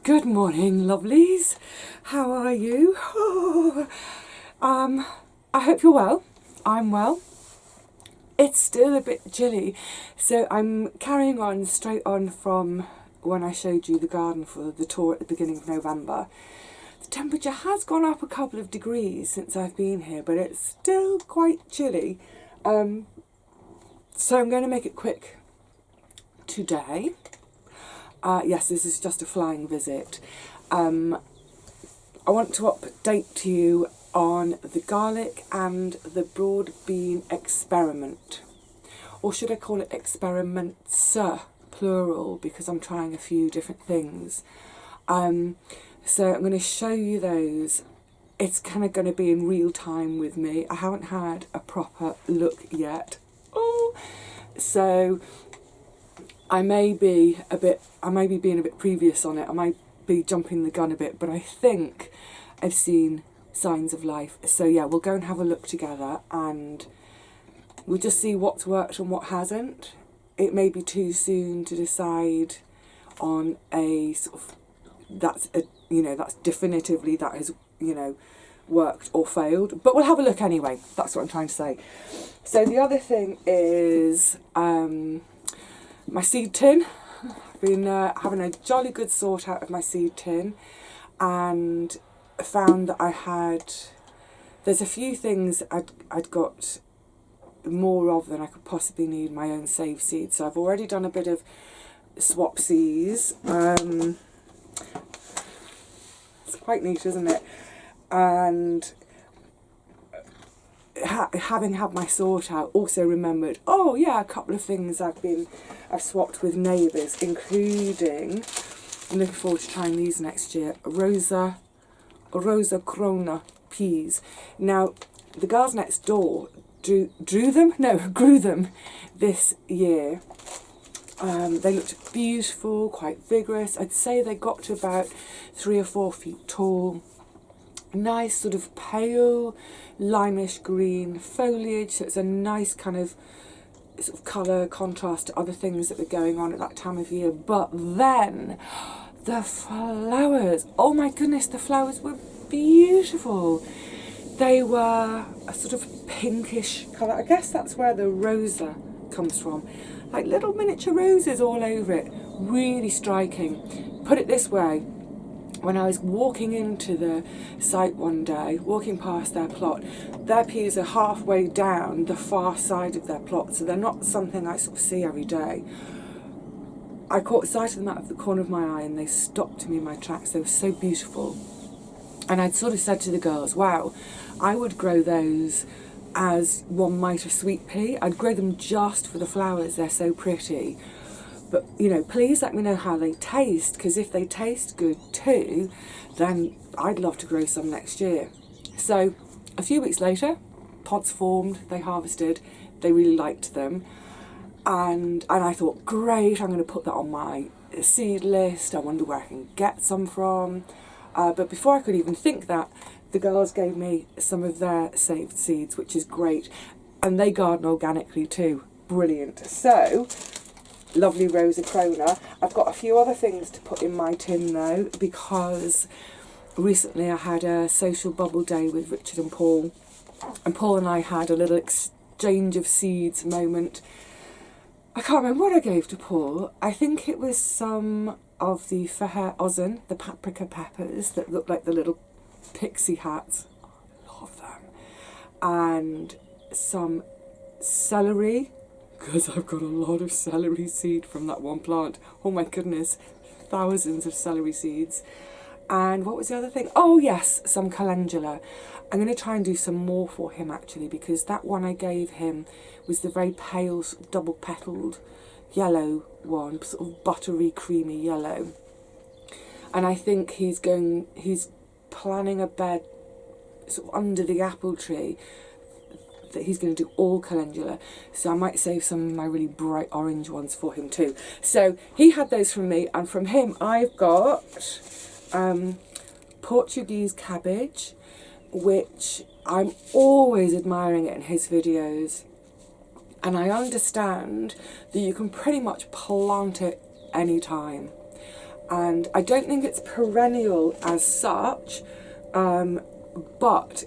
Good morning, lovelies. How are you? Oh, I hope you're well. I'm well. It's still a bit chilly, so I'm carrying on straight on from when I showed you the garden for the tour at the beginning of November. The temperature has gone up a couple of degrees since I've been here, but it's still quite chilly. So I'm going to make it quick today. Yes, this is just a flying visit. I want to update you on the garlic and the broad bean experiment. Or should I call it experiments, plural, because I'm trying a few different things. So I'm going to show you those. It's kind of going to be in real time with me. I haven't had a proper look yet. Oh, so I may be being a bit previous on it. I might be jumping the gun a bit, but I think I've seen signs of life. So yeah, we'll go and have a look together and we'll just see what's worked and what hasn't. It may be too soon to decide on a sort of that's definitively that has worked or failed, but we'll have a look anyway. That's what I'm trying to say. So the other thing is my seed tin. I've been having a jolly good sort out of my seed tin and found that there's a few things I'd got more of than I could possibly need my own saved seeds. So I've already done a bit of swapsies. It's quite neat, isn't it? And having had my sort out, also remembered, oh yeah, a couple of things I've swapped with neighbours, including, I'm looking forward to trying these next year, Rosa Corona peas. Now, the girls next door grew them this year. They looked beautiful, quite vigorous. I'd say they got to about 3 or 4 feet tall. Nice sort of pale limeish green foliage, so it's a nice kind of sort of colour contrast to other things that were going on at that time of year. But then the flowers, oh my goodness, the flowers were beautiful. They were a sort of pinkish colour. I guess that's where the rosa comes from, like little miniature roses all over it. Really striking. Put it this way, when I was walking into the site one day, walking past their plot, their peas are halfway down the far side of their plot, so they're not something I sort of see every day. I caught sight of them out of the corner of my eye and they stopped me in my tracks. They were so beautiful. And I'd sort of said to the girls, wow, I would grow those as one might a sweet pea. I'd grow them just for the flowers, they're so pretty. But, please let me know how they taste, because if they taste good too, then I'd love to grow some next year. So a few weeks later, pods formed, they harvested, they really liked them. And I thought, great, I'm going to put that on my seed list. I wonder where I can get some from. But before I could even think that, the girls gave me some of their saved seeds, which is great. And they garden organically too. Brilliant. So, lovely Rosa Corona. I've got a few other things to put in my tin though, because recently I had a social bubble day with Richard and Paul and I had a little exchange of seeds moment. I can't remember what I gave to Paul. I think it was some of the Feher Ozen, the paprika peppers that look like the little pixie hats. I love them. And some celery, because I've got a lot of celery seed from that one plant. Oh my goodness, thousands of celery seeds. And what was the other thing? Oh yes, some calendula. I'm going to try and do some more for him actually, because that one I gave him was the very pale, sort of double-petalled yellow one, sort of buttery, creamy yellow. And I think he's planning a bed sort of under the apple tree that he's going to do all calendula, so I might save some of my really bright orange ones for him too. So he had those from me, and from him I've got Portuguese cabbage, which I'm always admiring it in his videos, and I understand that you can pretty much plant it anytime. and I don't think it's perennial as such, but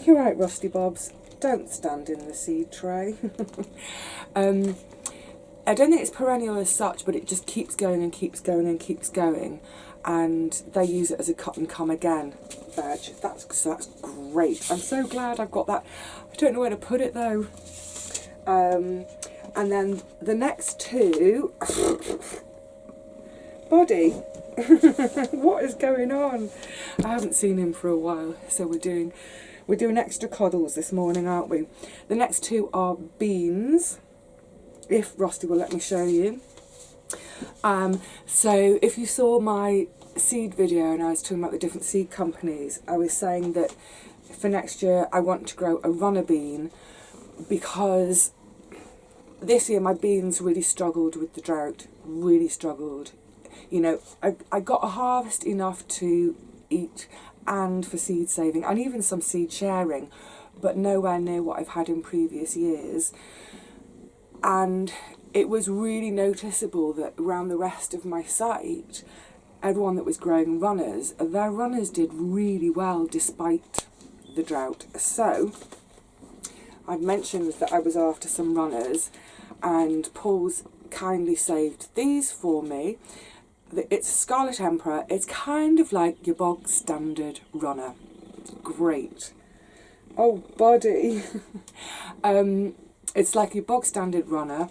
you're right, Rusty Bobs, don't stand in the seed tray. I don't think it's perennial as such, but it just keeps going and keeps going and keeps going, and they use it as a cut and come again veg. That's great. I'm so glad I've got that. I don't know where to put it though. And then the next two, Buddy, what is going on? I haven't seen him for a while, so we're doing extra cuddles this morning, aren't we? The next two are beans, if Rusty will let me show you. So if you saw my seed video and I was talking about the different seed companies, I was saying that for next year I want to grow a runner bean, because this year my beans really struggled with the drought, really struggled. You know, I got a harvest enough to eat and for seed saving and even some seed sharing, but nowhere near what I've had in previous years. And it was really noticeable that around the rest of my site, everyone that was growing runners, their runners did really well despite the drought. So I'd mentioned that I was after some runners, and Paul's kindly saved these for me. It's Scarlet Emperor. It's kind of like your bog standard runner. Great. Oh, Buddy. It's like your bog standard runner,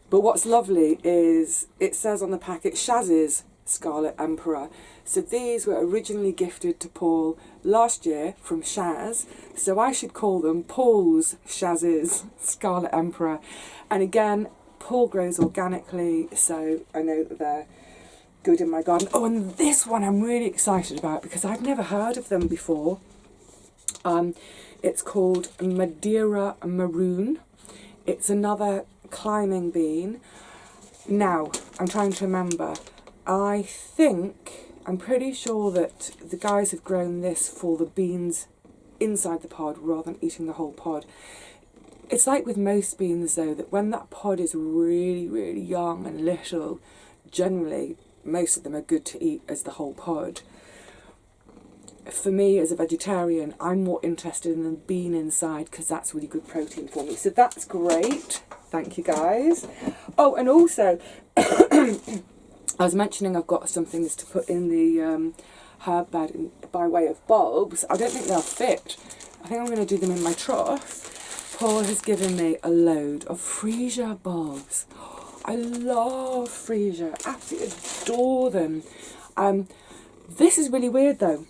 but what's lovely is it says on the packet Shaz's Scarlet Emperor. So these were originally gifted to Paul last year from Shaz, so I should call them Paul's Shaz's Scarlet Emperor. And again, Paul grows organically, so I know that they're good in my garden. Oh, and this one I'm really excited about because I've never heard of them before. It's called Madeira Maroon. It's another climbing bean. Now, I'm trying to remember. I'm pretty sure that the guys have grown this for the beans inside the pod rather than eating the whole pod. It's like with most beans though, that when that pod is really, really young and little, generally most of them are good to eat as the whole pod. For me as a vegetarian, I'm more interested in the bean inside because that's really good protein for me. So that's great. Thank you guys. Oh, and also, I was mentioning I've got some things to put in the herb bed by way of bulbs. I don't think they'll fit. I think I'm going to do them in my trough. Paul has given me a load of freesia bulbs. I love freesia. Absolutely adore them. This is really weird though.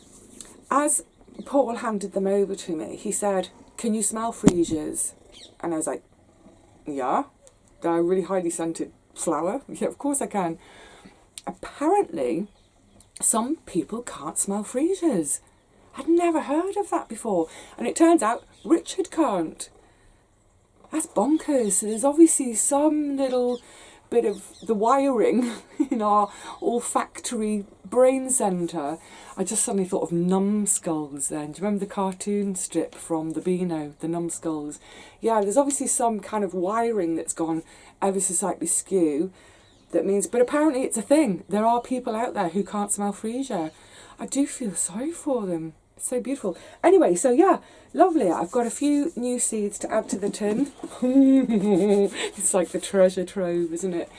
As Paul handed them over to me, he said, "Can you smell freesias?" And I was like, "Yeah, they're a really highly scented flower. Yeah, of course I can." Apparently, some people can't smell freesias. I'd never heard of that before. And it turns out Richard can't. That's bonkers. So there's obviously some little bit of the wiring in our olfactory brain centre. I just suddenly thought of numbskulls then. Do you remember the cartoon strip from the Beano, the numbskulls? Yeah, there's obviously some kind of wiring that's gone ever so slightly skew. That means, but apparently it's a thing. There are people out there who can't smell freesia. I do feel sorry for them. It's so beautiful. Anyway, so yeah, lovely. I've got a few new seeds to add to the tin. It's like the treasure trove, isn't it?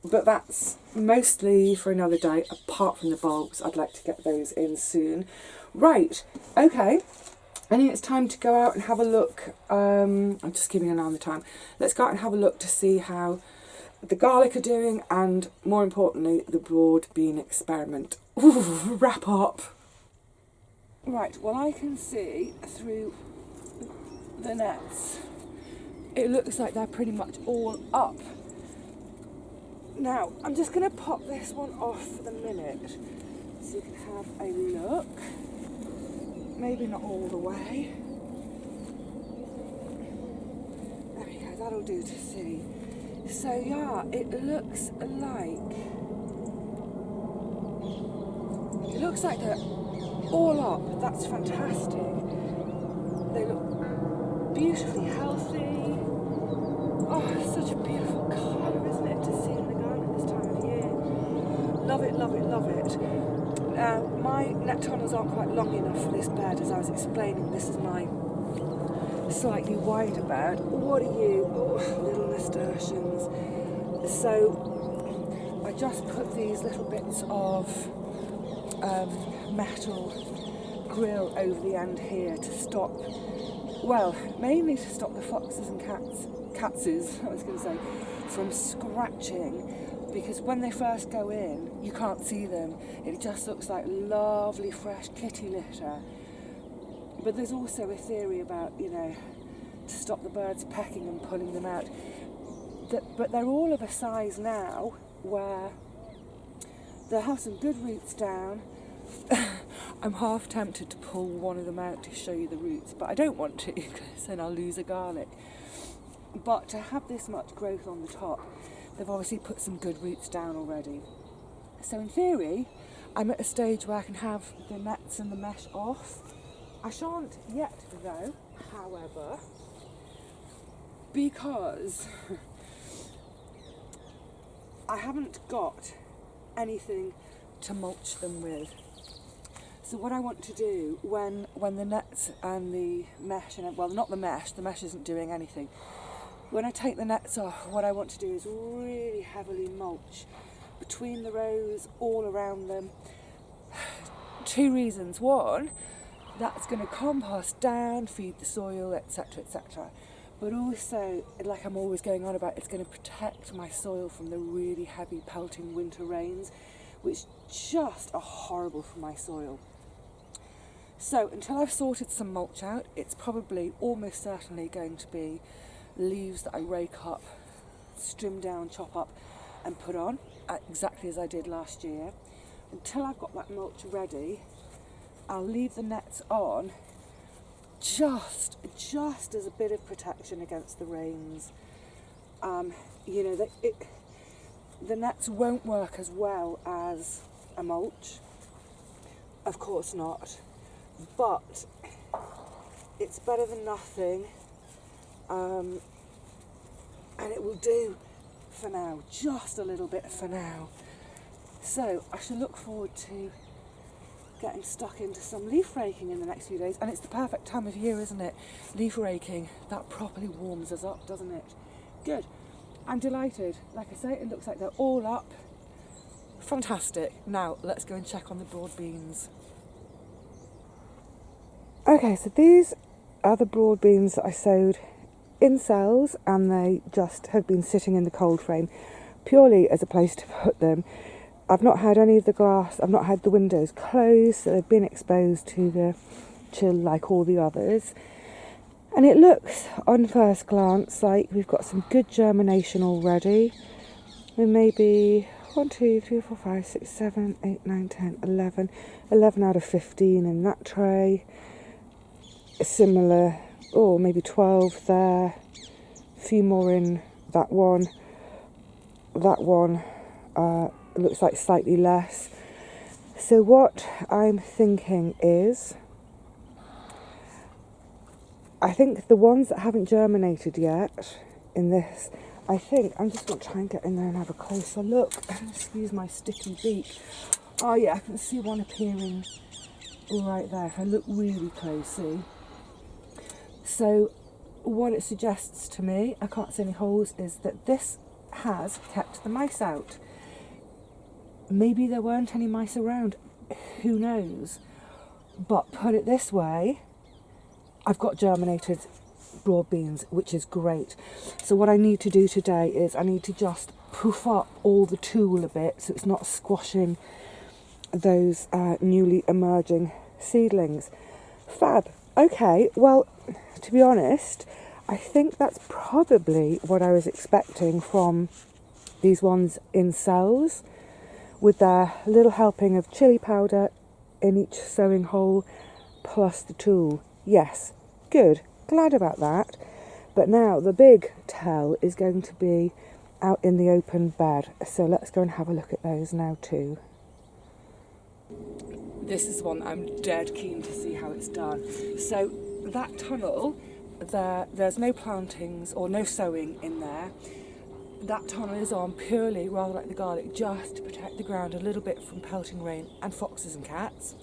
But that's mostly for another day, apart from the bulbs. I'd like to get those in soon. Right, okay. I think it's time to go out and have a look. I'm just keeping an eye on the time. Let's go out and have a look to see how the garlic are doing, and more importantly, the broad bean experiment. Ooh, wrap up. Right, well I can see through the nets. It looks like they're pretty much all up. Now, I'm just going to pop this one off for the minute so you can have a look. Maybe not all the way. There we go, that'll do to see. So yeah, it looks like they're all up. That's fantastic. They look beautifully healthy. Oh, it's such a beautiful colour, isn't it, to see in the garden at this time of year. love it, love it, love it. Now, my net tunnels aren't quite long enough for this bed, as I was explaining. This is my slightly wider bed. What are you? Oh, little nasturtiums. So I just put these little bits of metal grill over the end here to stop, well, mainly to stop the foxes and catses, I was going to say, from scratching, because when they first go in, you can't see them. It just looks like lovely fresh kitty litter. But there's also a theory about, you know, to stop the birds pecking and pulling them out. But they're all of a size now where they'll have some good roots down. I'm half tempted to pull one of them out to show you the roots, but I don't want to, because then I'll lose a garlic. But to have this much growth on the top, they've obviously put some good roots down already. So in theory, I'm at a stage where I can have the nets and the mesh off. I shan't yet though, however, because I haven't got anything to mulch them with. So what I want to do when the nets and the mesh, well, not the mesh isn't doing anything. When I take the nets off, what I want to do is really heavily mulch between the rows, all around them. 2 reasons. One, that's going to compost down, feed the soil, etc., etc. But also, like I'm always going on about, it's going to protect my soil from the really heavy pelting winter rains, which just are horrible for my soil. So until I've sorted some mulch out, it's probably almost certainly going to be leaves that I rake up, trim down, chop up and put on, exactly as I did last year. Until I've got that mulch ready, I'll leave the nets on just as a bit of protection against the rains. You know, the nets won't work as well as a mulch, of course not, but it's better than nothing, and it will do for now, just a little bit for now. So I shall look forward to getting stuck into some leaf raking in the next few days, and it's the perfect time of year, isn't it? Leaf raking, that properly warms us up, doesn't it? Good. I'm delighted. Like I say, it looks like they're all up. Fantastic. Now let's go and check on the broad beans. Okay, so these are the broad beans that I sowed in cells, and they just have been sitting in the cold frame purely as a place to put them. I've not had any of the glass, I've not had the windows closed, so they've been exposed to the chill like all the others. And it looks, on first glance, like we've got some good germination already. With maybe 1, 2, 3, 4, 5, 6, 7, 8, 9, 10, 11. 11 out of 15 in that tray. A similar, or maybe 12 there. A few more in that one. That one looks like slightly less. So what I'm thinking is, I think the ones that haven't germinated yet in this, I think I'm just going to try and get in there and have a closer look. Excuse my sticky beak. Oh yeah, I can see one appearing right there if I look really closely. So what it suggests to me, I can't see any holes, is that this has kept the mice out. Maybe there weren't any mice around, who knows? But put it this way, I've got germinated broad beans, which is great. So what I need to do today is I need to just poof up all the tulle a bit so it's not squashing those newly emerging seedlings. Fab. Okay, well, to be honest, I think that's probably what I was expecting from these ones in cells, with their little helping of chili powder in each sowing hole, plus the tulle. Yes, good, glad about that. But now the big tell is going to be out in the open bed. So let's go and have a look at those now too. This is one I'm dead keen to see how it's done. So that tunnel, there's no plantings or no sowing in there. that tunnel is on purely, rather like the garlic, just to protect the ground a little bit from pelting rain and foxes and cats.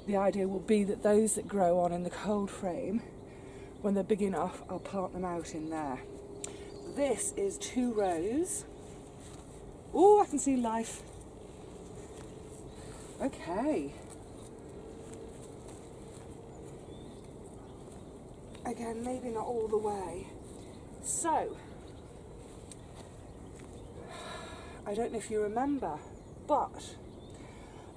The idea will be that those that grow on in the cold frame, when they're big enough, I'll plant them out in there. This is 2 rows. Oh, I can see life. Okay. Again, maybe not all the way. So, I don't know if you remember, but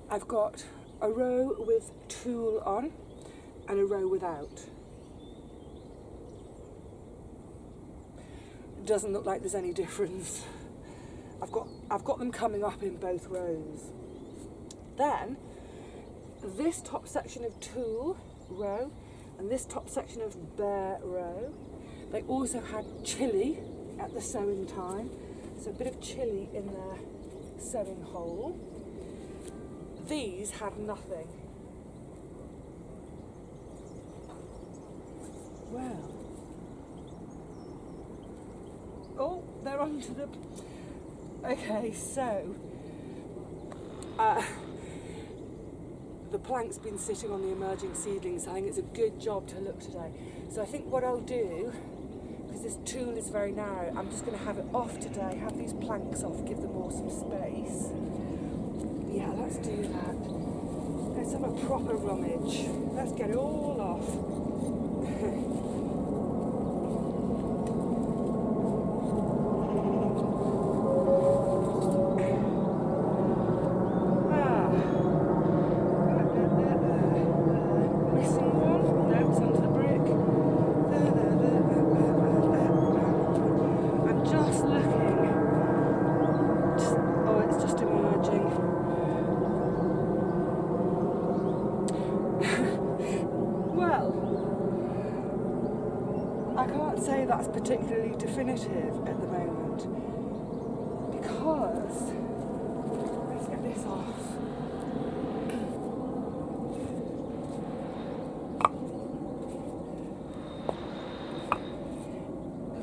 I've got a row with tulle on and a row without. It doesn't look like there's any difference. I've got them coming up in both rows. Then this top section of tulle row and this top section of bare row, they also had chili at the sowing time, so a bit of chili in their sowing hole. These had nothing. Well, oh, they're onto the... Okay, so the plank's been sitting on the emerging seedlings, so I think it's a good job to look today. So I think what I'll do, because this tulle is very narrow, I'm just going to have it off today, have these planks off, give them all some space. Yeah, let's do that. Let's have a proper rummage. Let's get it all off. That's particularly definitive at the moment, because let's get this off.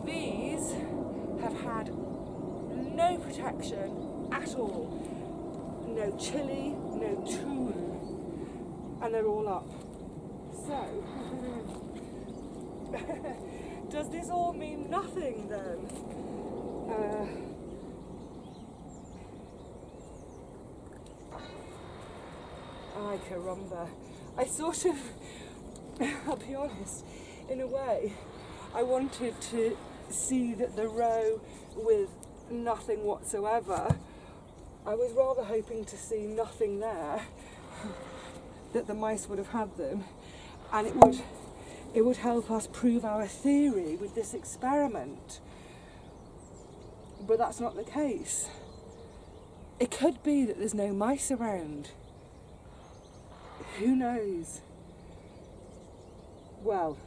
These have had no protection at all, no chili, no tulle, and they're all up. So does this all mean nothing then? Ay caramba. I sort of, I'll be honest, in a way, I wanted to see that the row with nothing whatsoever, I was rather hoping to see nothing there, that the mice would have had them, and it would help us prove our theory with this experiment. But that's not the case. It could be that there's no mice around. Who knows? Well,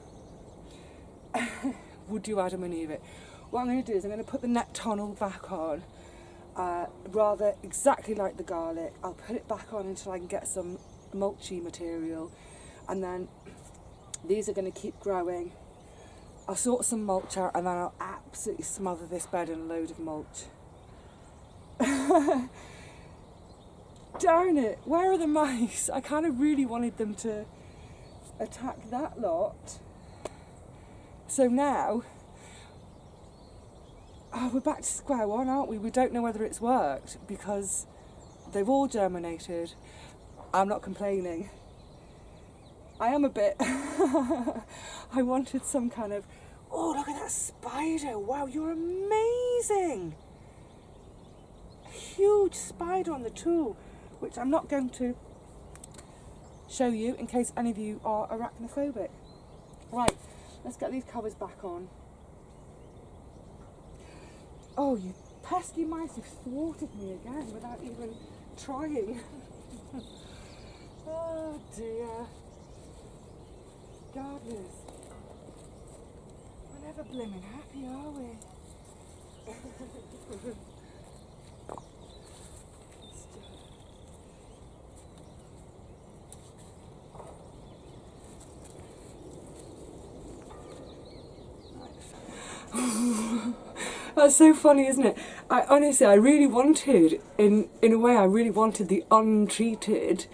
would you Adam and Eve it? What I'm going to do is I'm going to put the net tunnel back on, rather exactly like the garlic. I'll put it back on until I can get some mulchy material, and then these are going to keep growing. I'll sort some mulch out and then I'll absolutely smother this bed in a load of mulch. Darn it, where are the mice? I kind of really wanted them to attack that lot. So now, we're back to square one, aren't we? We don't know whether it's worked because they've all germinated. I'm not complaining. I am a bit, I wanted some kind of, oh, look at that spider, wow, you're amazing. A huge spider on the tulle, which I'm not going to show you in case any of you are arachnophobic. Right, let's get these covers back on. Oh, you pesky mice have thwarted me again without even trying. Oh dear. Gardeners, we're never blimmin' happy, are we? That's so funny, isn't it? I honestly, I really wanted, in a way, I really wanted the untreated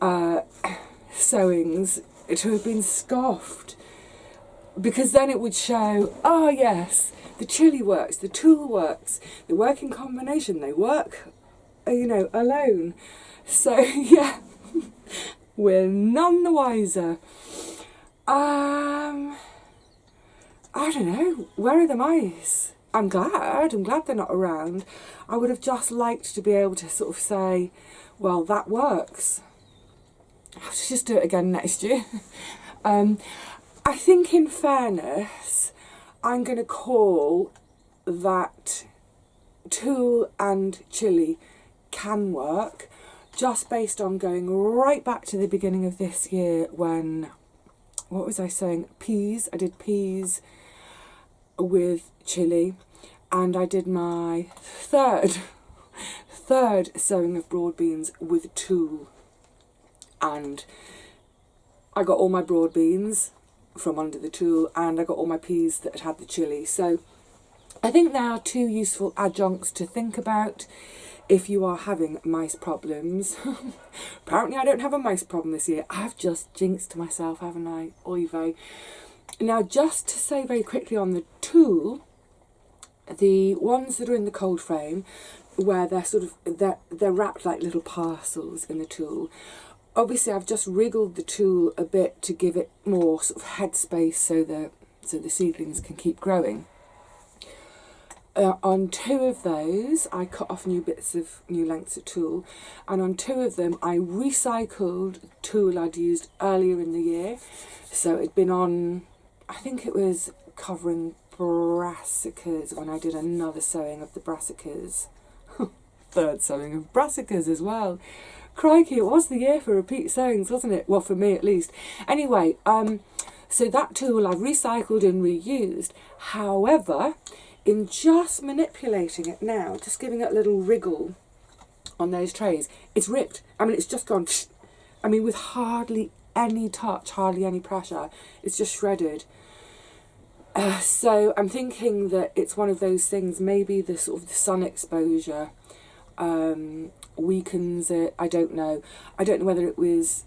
sewings to have been scoffed, because then it would show, oh yes, the chili works, the tulle works, they work in combination, they work, you know, alone. So yeah, we're none the wiser. I don't know, where are the mice? I'm glad they're not around. I would have just liked to be able to sort of say, well, that works. I'll have to just do it again next year. I think, in fairness, I'm going to call that tulle and chili can work, just based on going right back to the beginning of this year when, what was I saying? Peas. I did peas with chili, and I did my third sewing of broad beans with tulle, and I got all my broad beans from under the tulle, and I got all my peas that had the chili. So I think there are two useful adjuncts to think about if you are having mice problems. Apparently I don't have a mice problem this year. I've just jinxed myself, haven't I? Oy vey. Now, just to say very quickly on the tulle, the ones that are in the cold frame, where they're sort of, they're wrapped like little parcels in the tulle, obviously I've just wriggled the tulle a bit to give it more sort of headspace so the seedlings can keep growing. On two of those, I cut off new lengths of tulle, and on two of them I recycled tulle I'd used earlier in the year. So it'd been on, I think it was covering brassicas when I did another sewing of the brassicas. Third sewing of brassicas as well. Crikey, it was the year for repeat sewings, wasn't it? Well, for me at least. Anyway, so that tulle I've recycled and reused. However, in just manipulating it now, just giving it a little wriggle on those trays, it's ripped. I mean, it's just gone, I mean, with hardly any touch, hardly any pressure, it's just shredded. So I'm thinking that it's one of those things, maybe the sort of the sun exposure weakens it. I don't know. I don't know whether it was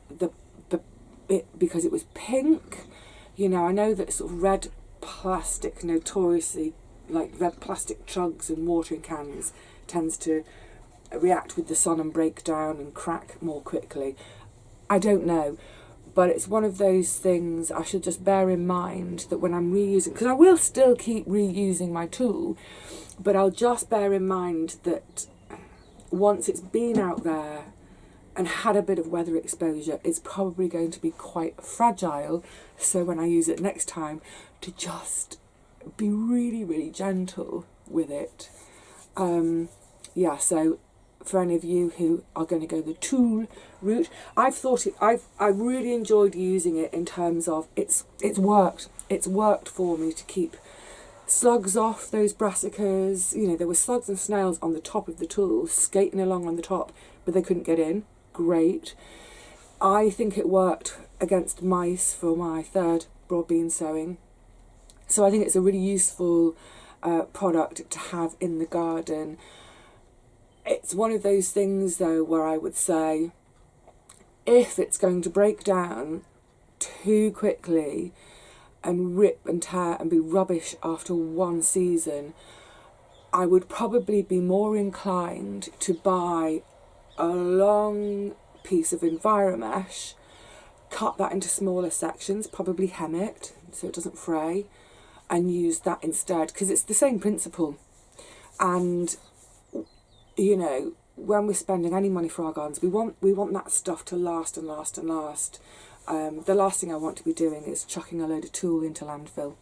because it was pink. You know, I know that sort of red plastic notoriously, like red plastic jugs and watering cans, tends to react with the sun and break down and crack more quickly. I don't know, but it's one of those things I should just bear in mind, that when I'm reusing, because I will still keep reusing my tulle, but I'll just bear in mind that once it's been out there and had a bit of weather exposure, it's probably going to be quite fragile. So when I use it next time, to just be really, really gentle with it. Yeah, so for any of you who are going to go the tulle route, I've really enjoyed using it in terms of it's worked. It's worked for me to keep slugs off those brassicas. You know, there were slugs and snails on the top of the tulle, skating along on the top, but they couldn't get in. Great. I think it worked against mice for my third broad bean sewing. So I think it's a really useful product to have in the garden. It's one of those things, though, where I would say, if it's going to break down too quickly and rip and tear and be rubbish after one season, I would probably be more inclined to buy a long piece of Enviromesh, cut that into smaller sections, probably hem it so it doesn't fray, and use that instead, because it's the same principle. And you know, when we're spending any money for our gardens, we want that stuff to last and last and last. The last thing I want to be doing is chucking a load of tulle into landfill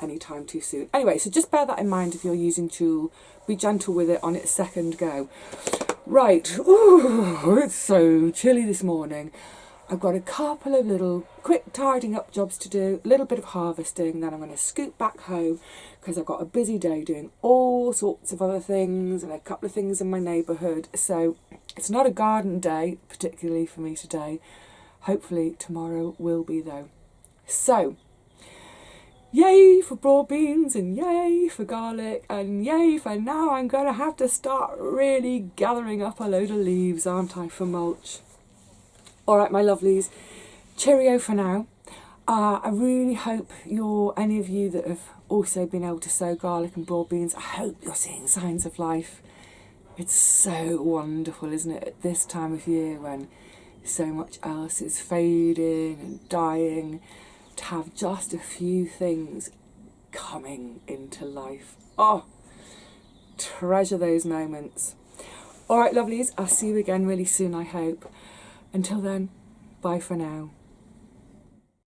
anytime too soon. Anyway, so just bear that in mind if you're using tulle. Be gentle with it on its second go. Right, ooh, it's so chilly this morning. I've got a couple of little quick tidying up jobs to do, a little bit of harvesting, then I'm going to scoot back home because I've got a busy day doing all sorts of other things and a couple of things in my neighbourhood. So it's not a garden day particularly for me today. Hopefully tomorrow will be, though. So yay for broad beans, and yay for garlic, and yay for now I'm going to have to start really gathering up a load of leaves, aren't I, for mulch. Alright, my lovelies, cheerio for now. I really hope any of you that have also been able to sow garlic and broad beans, I hope you're seeing signs of life. It's so wonderful, isn't it, at this time of year when so much else is fading and dying, to have just a few things coming into life. Oh, treasure those moments. Alright, lovelies, I'll see you again really soon, I hope. Until then, bye for now.